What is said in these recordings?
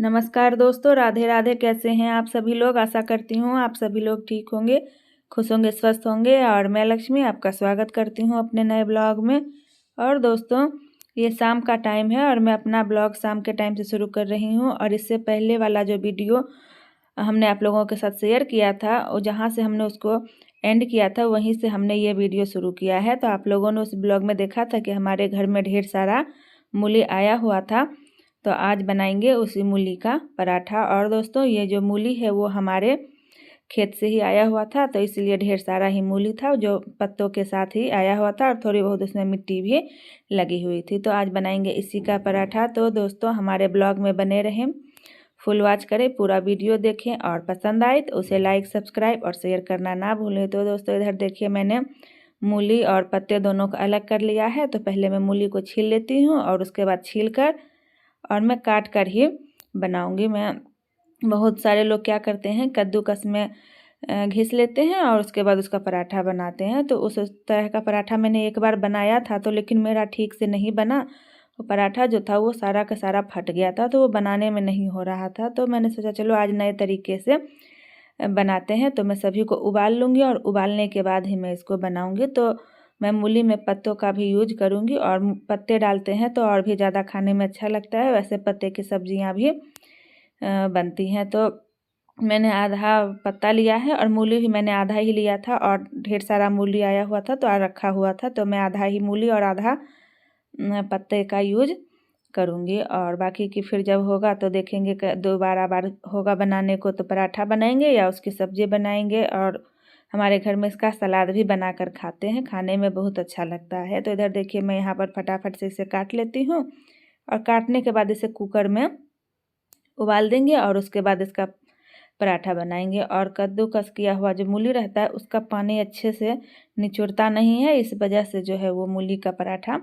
नमस्कार दोस्तों, राधे राधे। कैसे हैं आप सभी लोग। आशा करती हूँ आप सभी लोग ठीक होंगे, खुश होंगे, स्वस्थ होंगे। और मैं लक्ष्मी आपका स्वागत करती हूँ अपने नए ब्लॉग में। और दोस्तों, ये शाम का टाइम है और मैं अपना ब्लॉग शाम के टाइम से शुरू कर रही हूँ। और इससे पहले वाला जो वीडियो हमने आप लोगों के साथ शेयर किया था और जहाँ से हमने उसको एंड किया था वहीं से हमने ये वीडियो शुरू किया है। तो आप लोगों ने उस ब्लॉग में देखा था कि हमारे घर में ढेर सारा मूली आया हुआ था। तो आज बनाएंगे उसी मूली का पराठा। और दोस्तों, ये जो मूली है वो हमारे खेत से ही आया हुआ था, तो इसलिए ढेर सारा ही मूली था जो पत्तों के साथ ही आया हुआ था और थोड़ी बहुत उसमें मिट्टी भी लगी हुई थी। तो आज बनाएंगे इसी का पराठा। तो दोस्तों, हमारे ब्लॉग में बने रहें, फुल वॉच करें, पूरा वीडियो देखें और पसंद आए तो उसे लाइक, सब्सक्राइब और शेयर करना ना भूलें। तो दोस्तों, इधर देखिए मैंने मूली और पत्ते दोनों को अलग कर लिया है। तो पहले मैं मूली को छील लेती हूँ और उसके बाद छील कर और मैं काट कर ही बनाऊंगी। मैं बहुत सारे लोग क्या करते हैं, कद्दूकस में घिस लेते हैं और उसके बाद उसका पराठा बनाते हैं। तो उस तरह का पराठा मैंने एक बार बनाया था, तो लेकिन मेरा ठीक से नहीं बना। वो पराठा जो था वो सारा का सारा फट गया था, तो वो बनाने में नहीं हो रहा था। तो मैंने सोचा चलो आज नए तरीके से बनाते हैं। तो मैं सभी को उबाल लूँगी और उबालने के बाद ही मैं इसको बनाऊँगी। तो मैं मूली में पत्तों का भी यूज करूँगी और पत्ते डालते हैं तो और भी ज़्यादा खाने में अच्छा लगता है। वैसे पत्ते की सब्जियां भी बनती हैं। तो मैंने आधा पत्ता लिया है और मूली भी मैंने आधा ही लिया था और ढेर सारा मूली आया हुआ था तो रखा हुआ था। तो मैं आधा ही मूली और आधा पत्ते का यूज करूँगी। और बाकी की फिर जब होगा तो देखेंगे कि दोबारा बार होगा बनाने को तो पराठा बनाएंगे या उसकी सब्जी बनाएंगे। और हमारे घर में इसका सलाद भी बनाकर खाते हैं, खाने में बहुत अच्छा लगता है। तो इधर देखिए मैं यहाँ पर फटाफट से इसे काट लेती हूँ और काटने के बाद इसे कुकर में उबाल देंगे और उसके बाद इसका पराठा बनाएंगे। और कद्दूकस किया हुआ जो मूली रहता है उसका पानी अच्छे से निचुड़ता नहीं है, इस वजह से जो है वो मूली का पराठा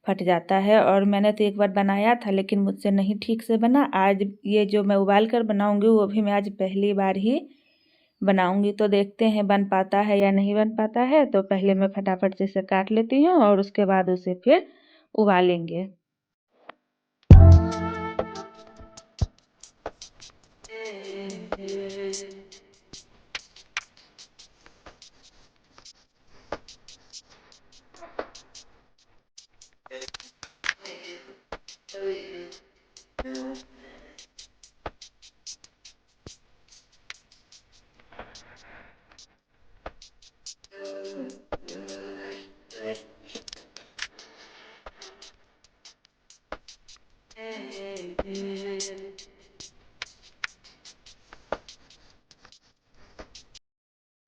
फट जाता है। और मैंने तो एक बार बनाया था लेकिन मुझसे नहीं ठीक से बना। आज ये जो मैं उबाल कर बनाऊंगी वो भी मैं आज पहली बार ही बनाऊंगी। तो देखते हैं बन पाता है या नहीं बन पाता है। तो पहले मैं फटाफट से इसे काट लेती हूँ और उसके बाद उसे फिर उबालेंगे।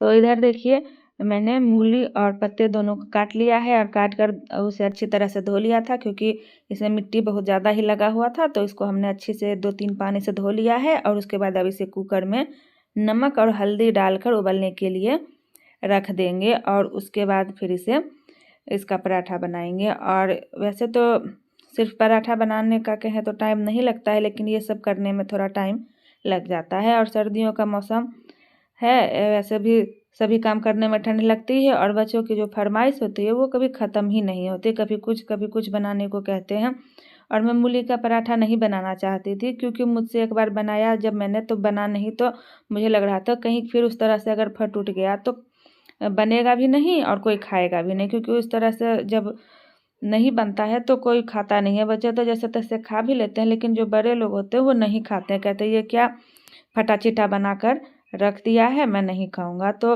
तो इधर देखिए मैंने मूली और पत्ते दोनों को काट लिया है और काट कर उसे अच्छी तरह से धो लिया था, क्योंकि इसमें मिट्टी बहुत ज़्यादा ही लगा हुआ था। तो इसको हमने अच्छे से 2-3 पानी से धो लिया है और उसके बाद अब इसे कुकर में नमक और हल्दी डालकर उबलने के लिए रख देंगे। और उसके बाद फिर इसका पराठा बनाएंगे। और वैसे तो सिर्फ पराठा बनाने का कहें तो टाइम नहीं लगता है, लेकिन ये सब करने में थोड़ा टाइम लग जाता है। और सर्दियों का मौसम है, वैसे भी सभी काम करने में ठंड लगती है और बच्चों की जो फरमाइश होती है वो कभी ख़त्म ही नहीं होती, कभी कुछ बनाने को कहते हैं। और मैं मूली का पराठा नहीं बनाना चाहती थी, क्योंकि मुझसे एक बार बनाया जब मैंने तो बना नहीं, तो मुझे लग रहा था कहीं फिर उस तरह से अगर फट उठ गया तो बनेगा भी नहीं और कोई खाएगा भी नहीं, क्योंकि उस तरह से जब नहीं बनता है तो कोई खाता नहीं है। बच्चे तो जैसे तैसे खा भी लेते हैं, लेकिन जो बड़े लोग होते हैं वो नहीं खाते हैं, कहते हैं ये क्या फटा चिटा बनाकर रख दिया है, मैं नहीं खाऊंगा। तो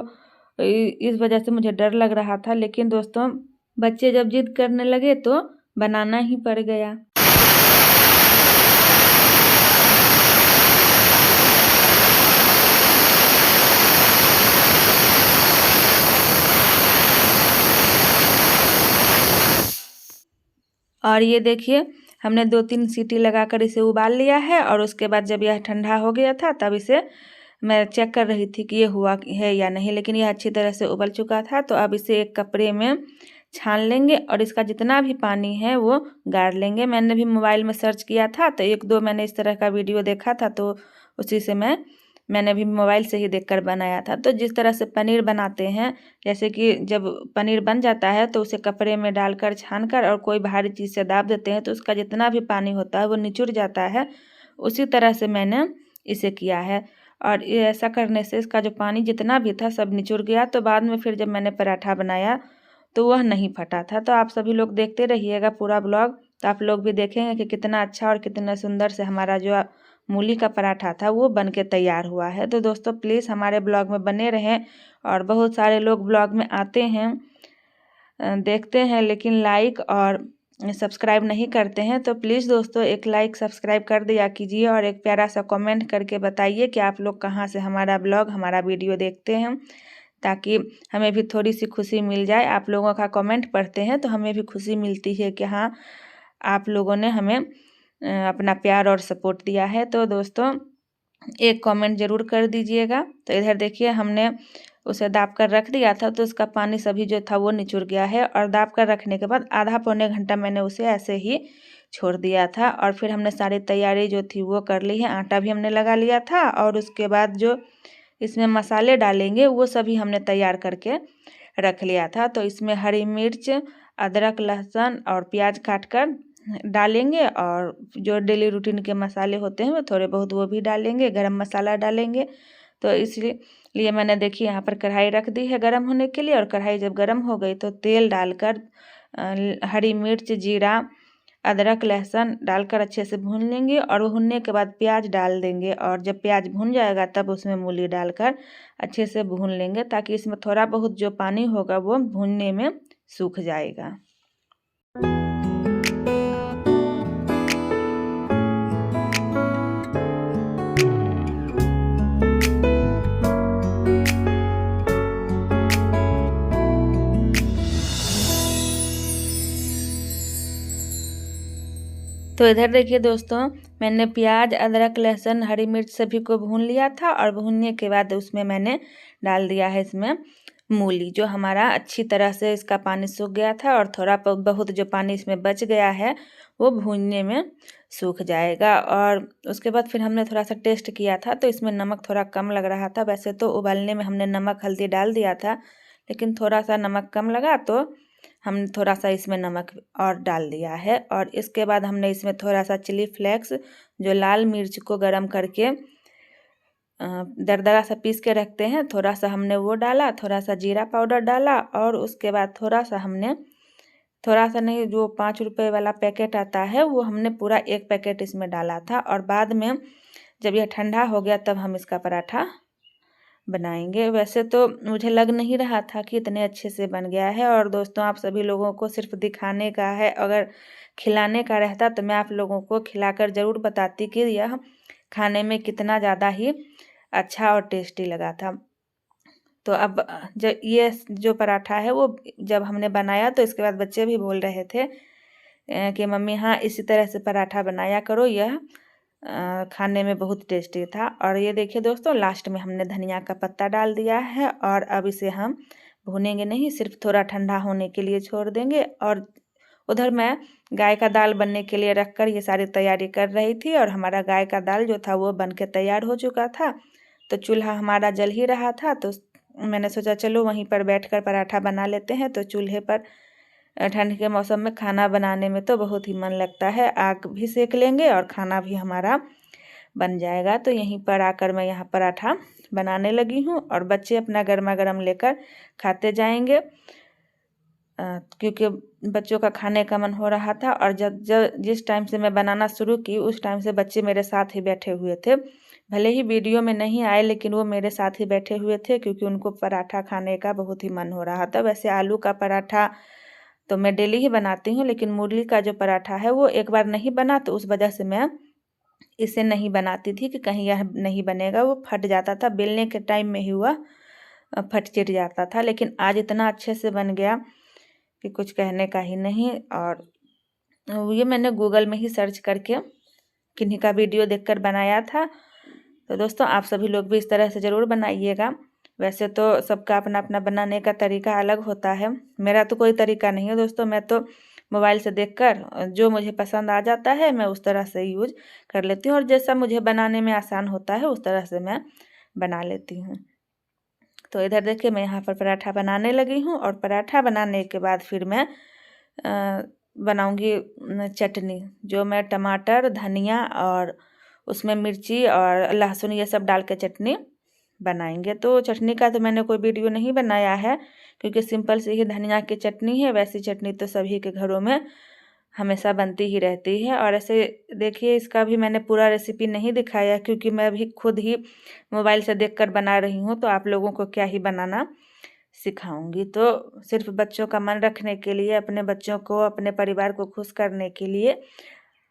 इस वजह से मुझे डर लग रहा था। लेकिन दोस्तों, बच्चे जब जिद करने लगे तो बनाना ही पड़ गया। और ये देखिए हमने 2-3 सीटी लगाकर इसे उबाल लिया है। और उसके बाद जब यह ठंडा हो गया था तब इसे मैं चेक कर रही थी कि ये हुआ है या नहीं, लेकिन यह अच्छी तरह से उबल चुका था। तो अब इसे एक कपड़े में छान लेंगे और इसका जितना भी पानी है वो गाड़ लेंगे। मैंने भी मोबाइल में सर्च किया था तो 1-2 मैंने इस तरह का वीडियो देखा था, तो उसी से मैंने भी मोबाइल से ही देखकर बनाया था। तो जिस तरह से पनीर बनाते हैं, जैसे कि जब पनीर बन जाता है तो उसे कपड़े में डालकर छानकर और कोई भारी चीज़ से दाब देते हैं तो उसका जितना भी पानी होता है वो निचुड़ जाता है। उसी तरह से मैंने इसे किया है। और ये ऐसा करने से इसका जो पानी जितना भी था सब निचुड़ गया। तो बाद में फिर जब मैंने पराठा बनाया तो वह नहीं फटा था। तो आप सभी लोग देखते रहिएगा पूरा ब्लॉग, तो आप लोग भी देखेंगे कि कितना अच्छा और कितना सुंदर से हमारा जो मूली का पराठा था वो बन के तैयार हुआ है। तो दोस्तों प्लीज़ हमारे ब्लॉग में बने रहें। और बहुत सारे लोग ब्लॉग में आते हैं, देखते हैं, लेकिन लाइक और सब्सक्राइब नहीं करते हैं। तो प्लीज़ दोस्तों एक लाइक सब्सक्राइब कर दिया कीजिए और एक प्यारा सा कमेंट करके बताइए कि आप लोग कहाँ से हमारा ब्लॉग हमारा वीडियो देखते हैं, ताकि हमें भी थोड़ी सी खुशी मिल जाए। आप लोगों का कमेंट पढ़ते हैं तो हमें भी खुशी मिलती है कि हाँ आप लोगों ने हमें अपना प्यार और सपोर्ट दिया है। तो दोस्तों एक कमेंट ज़रूर कर दीजिएगा। तो इधर देखिए हमने उसे दाब कर रख दिया था तो उसका पानी सभी जो था वो निचुड़ गया है। और दाब कर रखने के बाद आधा पौने घंटा मैंने उसे ऐसे ही छोड़ दिया था। और फिर हमने सारी तैयारी जो थी वो कर ली है। आटा भी हमने लगा लिया था और उसके बाद जो इसमें मसाले डालेंगे वो सभी हमने तैयार करके रख लिया था। तो इसमें हरी मिर्च, अदरक, लहसुन और प्याज काट कर डालेंगे। और जो डेली रूटीन के मसाले होते हैं वो थोड़े बहुत वो भी डालेंगे, गरम मसाला डालेंगे। तो इसलिए मैंने देखिए यहाँ पर कढ़ाई रख दी है गरम होने के लिए। और कढ़ाई जब गरम हो गई तो तेल डालकर हरी मिर्च, जीरा, अदरक, लहसुन डालकर अच्छे से भून लेंगे। और भूनने के बाद प्याज डाल देंगे। और जब प्याज भून जाएगा तब उसमें मूली डालकर अच्छे से भून लेंगे, ताकि इसमें थोड़ा बहुत जो पानी होगा वो भूनने में सूख जाएगा। तो इधर देखिए दोस्तों मैंने प्याज, अदरक, लहसुन, हरी मिर्च सभी को भून लिया था। और भूनने के बाद उसमें मैंने डाल दिया है इसमें मूली, जो हमारा अच्छी तरह से इसका पानी सूख गया था। और थोड़ा बहुत जो पानी इसमें बच गया है वो भूनने में सूख जाएगा। और उसके बाद फिर हमने थोड़ा सा टेस्ट किया था तो इसमें नमक थोड़ा कम लग रहा था। वैसे तो उबालने में हमने नमक हल्दी डाल दिया था, लेकिन थोड़ा सा नमक कम लगा तो हमने थोड़ा सा इसमें नमक और डाल दिया है। और इसके बाद हमने इसमें थोड़ा सा चिली फ्लेक्स, जो लाल मिर्च को गरम करके दरदरा सा पीस के रखते हैं, थोड़ा सा हमने वो डाला। थोड़ा सा जीरा पाउडर डाला। और उसके बाद थोड़ा सा हमने, थोड़ा सा नहीं, जो 5 रुपये वाला पैकेट आता है वो हमने पूरा 1 पैकेट इसमें डाला था। और बाद में जब यह ठंडा हो गया तब हम इसका पराठा बनाएंगे। वैसे तो मुझे लग नहीं रहा था कि इतने अच्छे से बन गया है। और दोस्तों आप सभी लोगों को सिर्फ दिखाने का है, अगर खिलाने का रहता तो मैं आप लोगों को खिलाकर ज़रूर बताती कि यह खाने में कितना ज़्यादा ही अच्छा और टेस्टी लगा था। तो अब जब ये जो पराठा है वो जब हमने बनाया तो इसके बाद बच्चे भी बोल रहे थे कि मम्मी हाँ इसी तरह से पराठा बनाया करो, यह खाने में बहुत टेस्टी था। और ये देखिए दोस्तों लास्ट में हमने धनिया का पत्ता डाल दिया है। और अब इसे हम भूनेंगे नहीं, सिर्फ थोड़ा ठंडा होने के लिए छोड़ देंगे। और उधर मैं गाय का दाल बनने के लिए रखकर ये सारी तैयारी कर रही थी। और हमारा गाय का दाल जो था वो बन के तैयार हो चुका था। तो चूल्हा हमारा जल ही रहा था, तो मैंने सोचा चलो वहीं पर बैठकर पराठा बना लेते हैं। तो चूल्हे पर ठंड के मौसम में खाना बनाने में तो बहुत ही मन लगता है, आग भी सेक लेंगे और खाना भी हमारा बन जाएगा। तो यहीं पर आकर मैं यहाँ पराठा बनाने लगी हूँ और बच्चे अपना गर्मा गर्म लेकर खाते जाएंगे, क्योंकि बच्चों का खाने का मन हो रहा था। और जब जिस टाइम से मैं बनाना शुरू की उस टाइम से बच्चे मेरे साथ ही बैठे हुए थे। भले ही वीडियो में नहीं आए लेकिन वो मेरे साथ ही बैठे हुए थे, क्योंकि उनको पराठा खाने का बहुत ही मन हो रहा था। वैसे आलू का पराठा तो मैं डेली ही बनाती हूँ, लेकिन मूली का जो पराठा है वो एक बार नहीं बना, तो उस वजह से मैं इसे नहीं बनाती थी कि कहीं यह नहीं बनेगा, वो फट जाता था बेलने के टाइम में ही हुआ फट चिट जाता था। लेकिन आज इतना अच्छे से बन गया कि कुछ कहने का ही नहीं। और ये मैंने गूगल में ही सर्च करके किन्हीं का वीडियो देखकर बनाया था। तो दोस्तों आप सभी लोग भी इस तरह से ज़रूर बनाइएगा। वैसे तो सबका अपना अपना बनाने का तरीका अलग होता है, मेरा तो कोई तरीका नहीं है दोस्तों। मैं तो मोबाइल से देखकर जो मुझे पसंद आ जाता है मैं उस तरह से यूज कर लेती हूँ, और जैसा मुझे बनाने में आसान होता है उस तरह से मैं बना लेती हूँ। तो इधर देखिए मैं यहाँ पर पराठा बनाने लगी हूँ। और पराठा बनाने के बाद फिर मैं बनाऊँगी चटनी, जो मैं टमाटर, धनिया और उसमें मिर्ची और लहसुन ये सब डाल के चटनी बनाएंगे। तो चटनी का तो मैंने कोई वीडियो नहीं बनाया है, क्योंकि सिंपल से ही धनिया की चटनी है। वैसी चटनी तो सभी के घरों में हमेशा बनती ही रहती है। और ऐसे देखिए, इसका भी मैंने पूरा रेसिपी नहीं दिखाया, क्योंकि मैं भी खुद ही मोबाइल से देखकर बना रही हूँ, तो आप लोगों को क्या ही बनाना सिखाऊंगी। तो सिर्फ बच्चों का मन रखने के लिए, अपने बच्चों को, अपने परिवार को खुश करने के लिए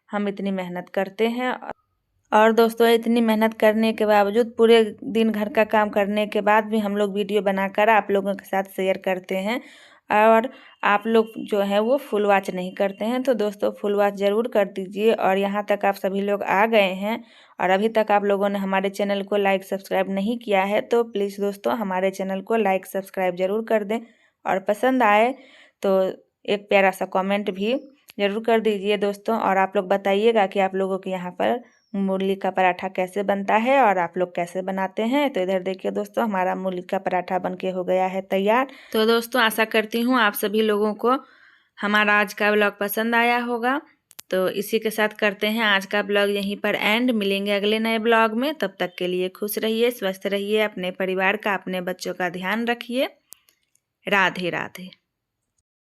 हम इतनी मेहनत करते हैं। और दोस्तों, इतनी मेहनत करने के बावजूद, पूरे दिन घर का काम करने के बाद भी हम लोग वीडियो बनाकर आप लोगों के साथ शेयर करते हैं। और आप लोग जो है वो फुल वॉच नहीं करते हैं। तो दोस्तों, फुल वॉच ज़रूर कर दीजिए। और यहाँ तक आप सभी लोग आ गए हैं और अभी तक आप लोगों ने हमारे चैनल को लाइक सब्सक्राइब नहीं किया है, तो प्लीज़ दोस्तों हमारे चैनल को लाइक सब्सक्राइब ज़रूर कर दें। और पसंद आए तो एक प्यारा सा कॉमेंट भी ज़रूर कर दीजिए दोस्तों। और आप लोग बताइएगा कि आप लोगों के यहाँ पर मूली का पराठा कैसे बनता है और आप लोग कैसे बनाते हैं। तो इधर देखिए दोस्तों, हमारा मूली का पराठा बनके हो गया है तैयार। तो दोस्तों, आशा करती हूँ आप सभी लोगों को हमारा आज का ब्लॉग पसंद आया होगा। तो इसी के साथ करते हैं आज का ब्लॉग यहीं पर एंड। मिलेंगे अगले नए ब्लॉग में। तब तक के लिए खुश रहिए, स्वस्थ रहिए, अपने परिवार का, अपने बच्चों का ध्यान रखिए। राधे राधे।